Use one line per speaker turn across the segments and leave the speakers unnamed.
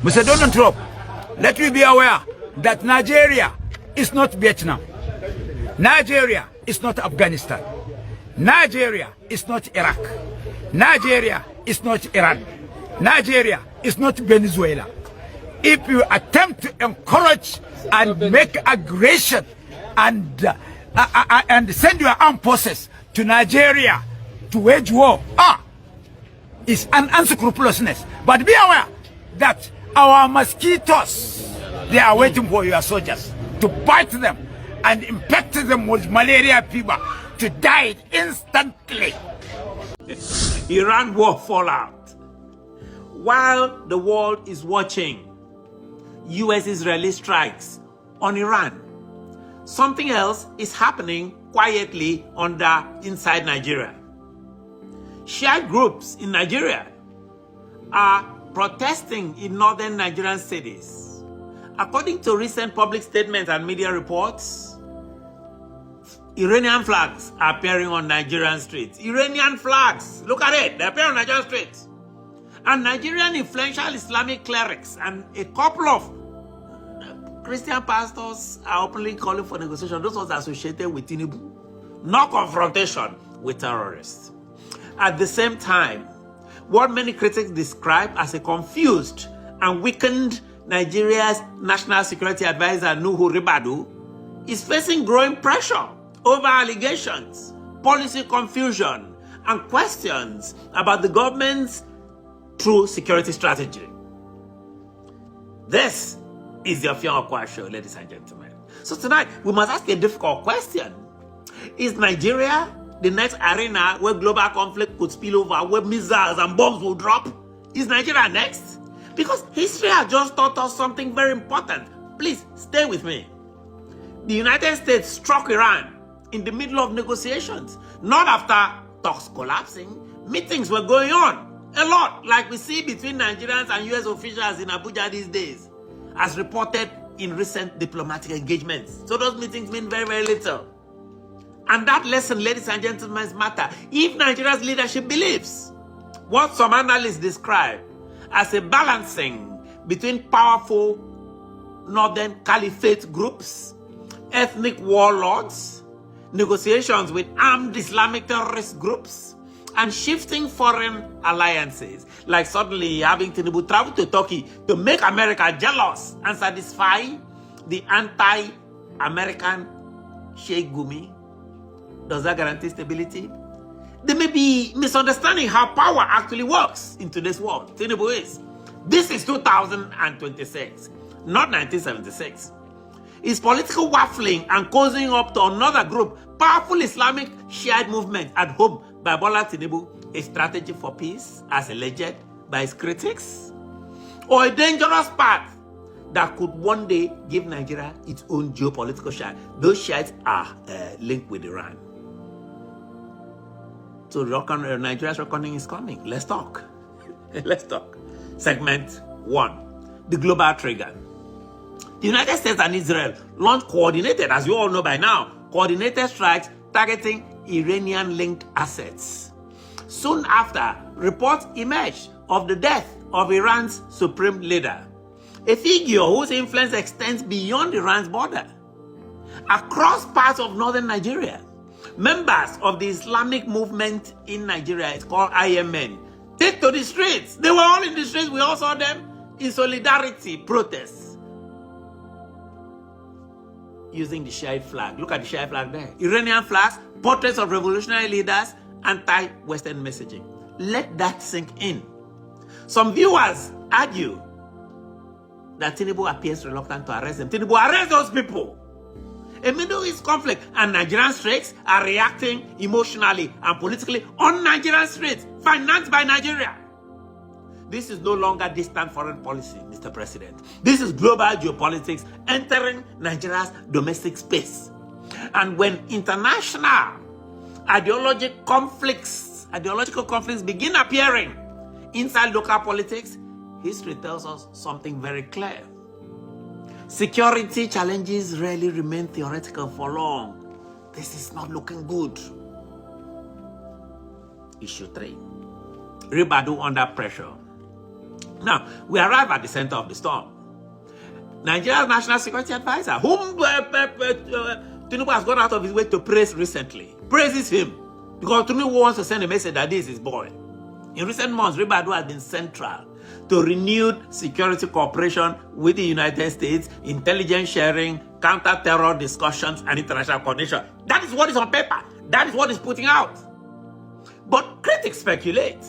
Mr. Donald Trump, let me be aware that Nigeria is not Vietnam. Nigeria is not Afghanistan. Nigeria is not Iraq. Nigeria is not Iran. Nigeria is not Venezuela. If you attempt to encourage and make aggression and send your armed forces to Nigeria to wage war, it's an unscrupulousness. But be aware that our mosquitoes, they are waiting for your soldiers to bite them and infect them with malaria fever to die instantly.
Iran war fallout. While the world is watching US-Israeli strikes on Iran, something else is happening quietly inside Nigeria. Shia groups in Nigeria are protesting in northern Nigerian cities. According to recent public statements and media reports, Iranian flags are appearing on Nigerian streets. Iranian flags, look at it, they appear on Nigerian streets. And Nigerian influential Islamic clerics and a couple of Christian pastors are openly calling for negotiation. Those ones associated with Tinubu, no confrontation with terrorists. At the same time, what many critics describe as a confused and weakened Nigeria's National Security Advisor Nuhu Ribadu is facing growing pressure over allegations, policy confusion, and questions about the government's true security strategy. This is the Ofion Okwa Show, ladies and gentlemen. So tonight, we must ask a difficult question. Is Nigeria the next arena where global conflict could spill over, where missiles and bombs will drop? Is Nigeria next? Because history has just taught us something very important. Please, stay with me. The United States struck Iran in the middle of negotiations, not after talks collapsing. Meetings were going on, a lot, like we see between Nigerians and US officials in Abuja these days, as reported in recent diplomatic engagements. So those meetings mean very, very little. And that lesson, ladies and gentlemen, matter if Nigeria's leadership believes what some analysts describe as a balancing between powerful northern caliphate groups, ethnic warlords, negotiations with armed Islamic terrorist groups, and shifting foreign alliances, like suddenly having Tinubu travel to Turkey to make America jealous and satisfy the anti-American Sheikh Gumi. Does that guarantee stability? They may be misunderstanding how power actually works in today's world. Tinubu is. This is 2026, not 1976. Is political waffling and causing up to another group, powerful Islamic Shiite movement at home by Bola Tinubu, a strategy for peace as alleged by his critics? Or a dangerous path that could one day give Nigeria its own geopolitical Shiite? Those Shiites are linked with Iran. So Nigeria's reckoning is coming. Let's talk. Let's talk. Segment 1, the global trigger. The United States and Israel launched coordinated, as you all know by now, coordinated strikes targeting Iranian-linked assets. Soon after, reports emerged of the death of Iran's supreme leader, a figure whose influence extends beyond Iran's border. Across parts of northern Nigeria, members of the Islamic movement in Nigeria, it's called IMN, take to the streets. They were all in the streets. We all saw them in solidarity protests using the Shiite flag. Look at the Shiite flag there. Iranian flags, portraits of revolutionary leaders, anti-Western messaging. Let that sink in. Some viewers argue that Tinubu appears reluctant to arrest them. Tinubu, arrest those people. A Middle East conflict, and Nigerian streets are reacting emotionally and politically on Nigerian streets, financed by Nigeria. This is no longer distant foreign policy, Mr. President. This is global geopolitics entering Nigeria's domestic space. And when international ideological conflicts begin appearing inside local politics, history tells us something very clear. Security challenges rarely remain theoretical for long. This is not looking good. Issue 3. Ribadu under pressure. Now, we arrive at the center of the storm. Nigeria's National Security Advisor, whom Tinubu has gone out of his way to praise recently, praises him because Tinubu wants to send a message that this is his boy. In recent months, Ribadu has been central to renewed security cooperation with the United States, intelligence sharing, counter-terror discussions, and international coordination. That is what is on paper. That is what is putting out. But critics speculate.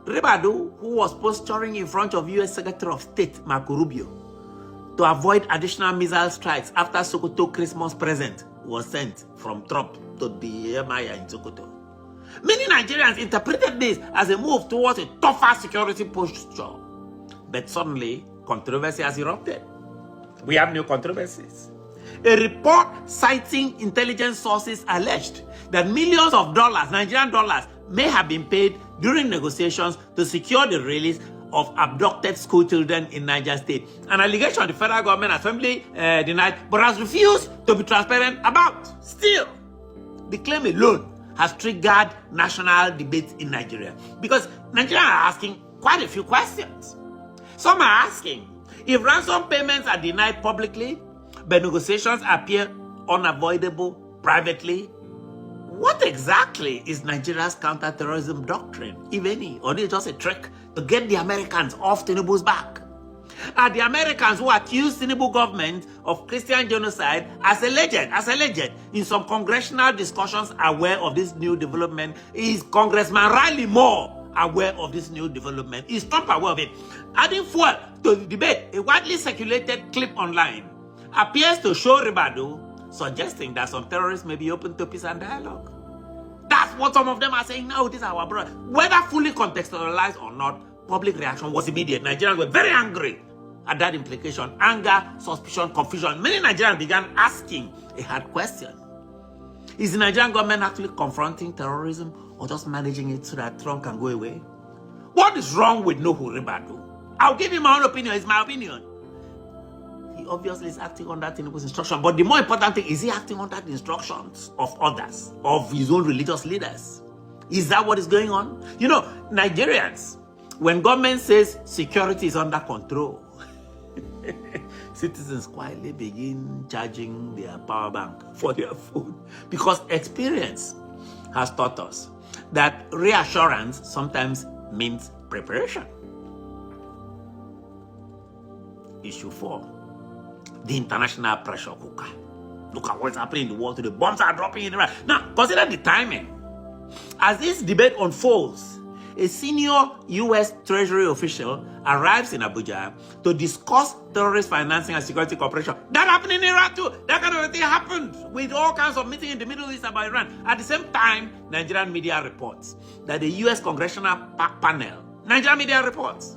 Ribadu, who was posturing in front of U.S. Secretary of State Marco Rubio to avoid additional missile strikes after Sokoto Christmas present was sent from Trump to the Emir in Sokoto. Many Nigerians interpreted this as a move towards a tougher security posture. But suddenly, controversy has erupted. We have new controversies. A report citing intelligence sources alleged that millions of dollars, Nigerian dollars, may have been paid during negotiations to secure the release of abducted school children in Niger State. An allegation the federal government has firmly denied, but has refused to be transparent about. Still, the claim alone has triggered national debate in Nigeria because Nigerians are asking quite a few questions. Some are asking, if ransom payments are denied publicly, but negotiations appear unavoidable privately, what exactly is Nigeria's counter-terrorism doctrine, if any, or is it just a trick to get the Americans off Tinubu's back? Are the Americans who accuse Tinubu government of Christian genocide as alleged in some congressional discussions aware of this new development? Is Congressman Riley Moore aware of this new development? Is Trump aware of it? Adding fuel to the debate, a widely circulated clip online appears to show Ribadu suggesting that some terrorists may be open to peace and dialogue. That's what some of them are saying now. This is our brother. Whether fully contextualized or not, public reaction was immediate. Nigerians were very angry at that implication. Anger, suspicion, confusion. Many Nigerians began asking a hard question. Is the Nigerian government actually confronting terrorism or just managing it so that Trump can go away? What is wrong with Nuhu Ribadu? I'll give you my own opinion. It's my opinion. He obviously is acting under Tinubu's instruction, but the more important thing is he acting under the instructions of others, of his own religious leaders. Is that what is going on? You know, Nigerians, when government says security is under control, citizens quietly begin charging their power bank for their food because experience has taught us that reassurance sometimes means preparation. Issue 4. The international pressure cooker. Look at what's happening in the world today. Bombs are dropping in Iran. Now, consider the timing. As this debate unfolds, a senior U.S. Treasury official arrives in Abuja to discuss terrorist financing and security cooperation. That happened in Iraq too. That kind of thing happened with all kinds of meetings in the Middle East about Iran. At the same time, Nigerian media reports that the U.S. Congressional Panel, Nigerian media reports,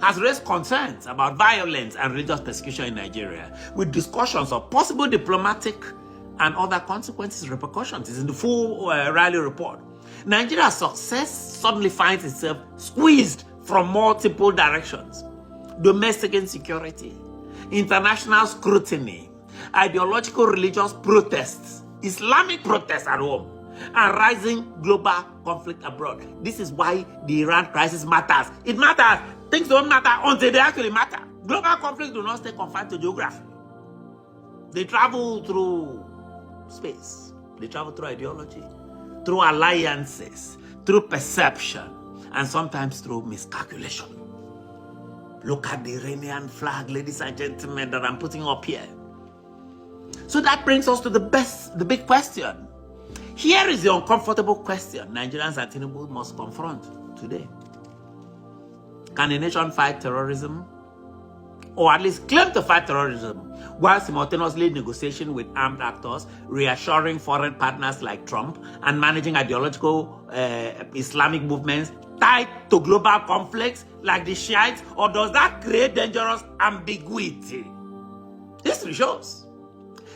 has raised concerns about violence and religious persecution in Nigeria, with discussions of possible diplomatic and other consequences, repercussions. It's in the full Riley report. Nigeria's success suddenly finds itself squeezed from multiple directions. Domestic insecurity, international scrutiny, ideological religious protests, Islamic protests at home, and rising global conflict abroad. This is why the Iran crisis matters. It matters. Things don't matter until they actually matter. Global conflicts do not stay confined to geography. They travel through space. They travel through ideology, through alliances, through perception, and sometimes through miscalculation. Look at the Iranian flag, ladies and gentlemen, that I'm putting up here. So that brings us to the big question. Here is the uncomfortable question Nigerians and Tinubu must confront today. Can a nation fight terrorism, or at least claim to fight terrorism, while simultaneously negotiating with armed actors, reassuring foreign partners like Trump, and managing ideological Islamic movements tied to global conflicts like the Shiites? Or does that create dangerous ambiguity? History shows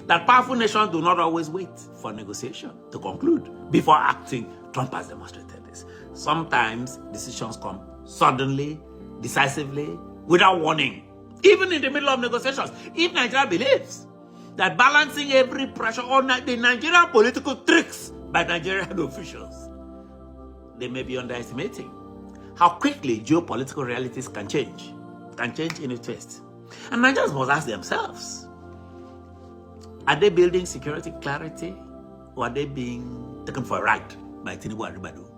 that powerful nations do not always wait for negotiation to conclude before acting. Trump has demonstrated this. Sometimes decisions come suddenly, decisively, without warning, even in the middle of negotiations. If Nigeria believes that balancing every pressure on the Nigerian political tricks by Nigerian officials, they may be underestimating how quickly geopolitical realities can change in a twist. And Nigerians must ask themselves, are they building security clarity, or are they being taken for a ride by Tinubu and Ribadu?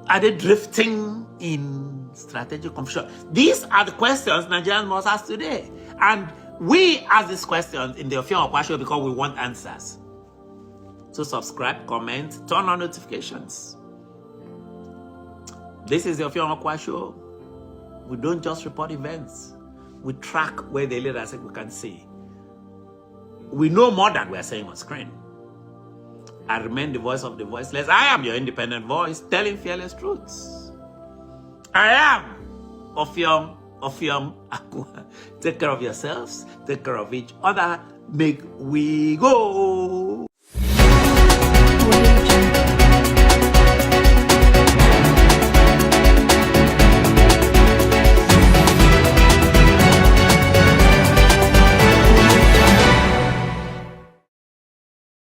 Are they drifting in strategic confusion? These are the questions Nigerians must ask today. And we ask these questions in the Ofion Okwa Show because we want answers. So subscribe, comment, turn on notifications. This is the Ofion Okwa Show. We don't just report events. We track where they lead us, we can see. We know more than we are saying on screen. I remain the voice of the voiceless. I am your independent voice, telling fearless truths. I am Ofion Akwa. Take care of yourselves. Take care of each other. Make we go.